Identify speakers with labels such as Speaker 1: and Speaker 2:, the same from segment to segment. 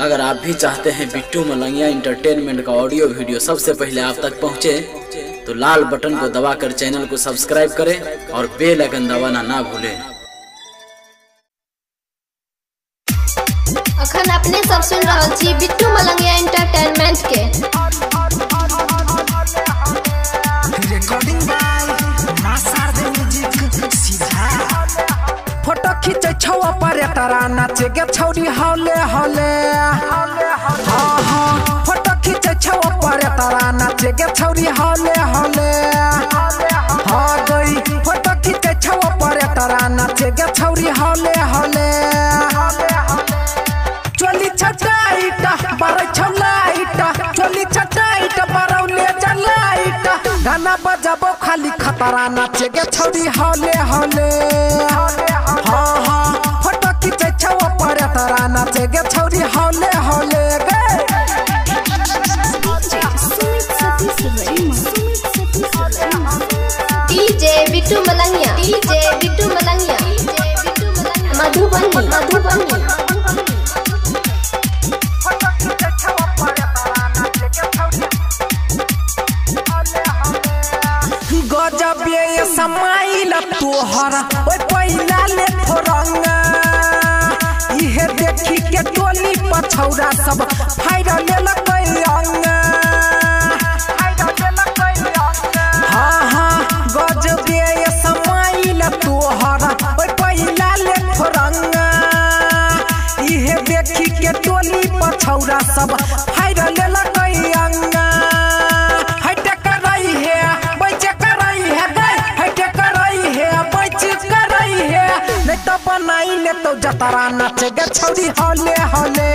Speaker 1: अगर आप भी चाहते हैं बिट्टू मलंगिया एंटरटेनमेंट का ऑडियो वीडियो सबसे पहले आप तक पहुंचे, तो लाल बटन को दबाकर चैनल को सब्सक्राइब करें और बेल आइकन दबाना ना भूलें।
Speaker 2: अखन अपने सब सुन रहल छी बिट्टू मलंगिया एंटरटेनमेंट के
Speaker 3: recording by master the music सीधा। फोटो खींचे छवा पर तारा नाचे गे छौरी हौले हौले। हाँ हाँ फोटो खींचे छवा पर तारा नाचे गे छौरी हौले हौले। हाँ गई फोटो खींचे छवा पर तारा नाचे गे छौरी हौले हौले। चोली छटाईटा बारे छलाईटा, चोली छटाईटा बारौले जलाईटा। गाना बजाबो खाली खतरा नाचे गे छौरी हौले हौले। हाँ हाँ फोटो खींचे छवा पर तारा नाचे गे छौरी हौले हौले गे।
Speaker 2: DJ Bittu Malangiya, DJ Bittu Malangiya, Madhubani.
Speaker 3: गजब ये समाइल तोहरा ओए पहिला ले फोरंगा। इहे देखी के टोली पछौरा सब फायदा लेलकै अंगा। हाँ हाँ गजब ये समाइल तोहरा ओए पहिला ले फोरंगा। इहे देखी के टोली पछौरा सब फायदा लेलकै अंगा। बनाई ले तो जतरा नाचे गे छौरी हौले हौले।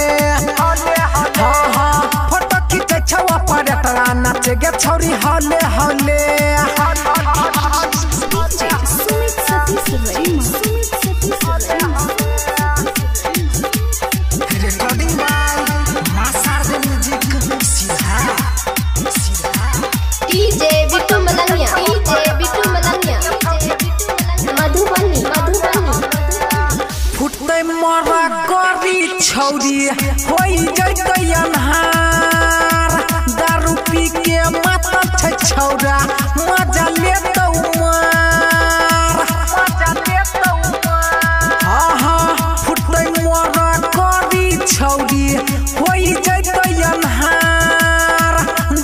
Speaker 3: हाँ हाँ फोटो खींचे छवा पर तारा नाचे गे छौरी हौले हौले। Recording by master the music सीधा।
Speaker 2: DJ Bittu Malangiya, DJ Bittu Malangiya, Madhubani.
Speaker 3: फुटते मरा गरी छौरी होई जइतै अन्हार। दारू पी के मातल छै छौरा मजा लेतौ मार। हाँ हाँ फुटते मरा गरी छौरी होई जइतै अन्हार।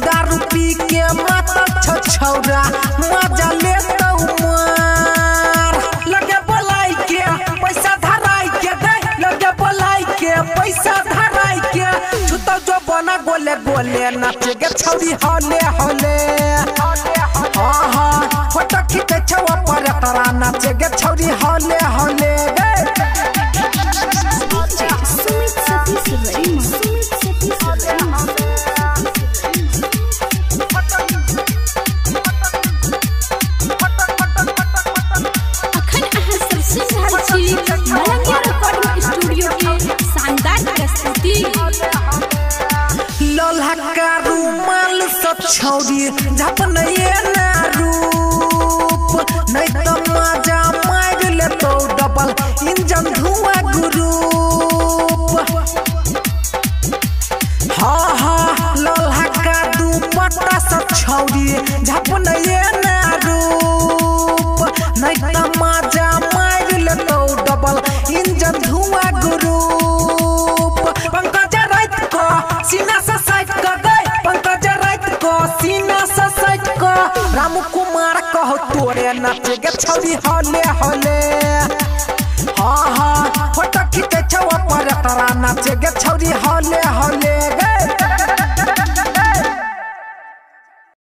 Speaker 3: दारू पी के मातल छै छौरा मजा लेतौ मार। लगे बोलाई के पैसा धराई के दे, लगे बोलाई के पैसा धराई के। छुतौ जो बना गोले गोले नाचे गे छौरी हौले हौले। हाँ हाँ फोटो खींचे छवा पर तारा नाचे गे छौरी हौले हौले गे। लोल्हा रुमाल सब छौरी झपन ये ना रूप। नहीं तो मजा मार ले तो डबल इंजन धुआं ग्रुप। हाँ हाँ लोल्हा दुपट्टा सब छौरी झपन ये ना रूप। नहीं तो मजा मार ले तो डबल इंजन धुआं ग्रुप। पंकज रात को सीना से साइड कर दे, पंकज रात को सीना से साइड को। रामू कुमार कहो तोरे नाचे गे छौरी हौले हौले। हाँ हाँ फोटो खींचे छवा पर तारा नाचे गे छौरी हौले हौले।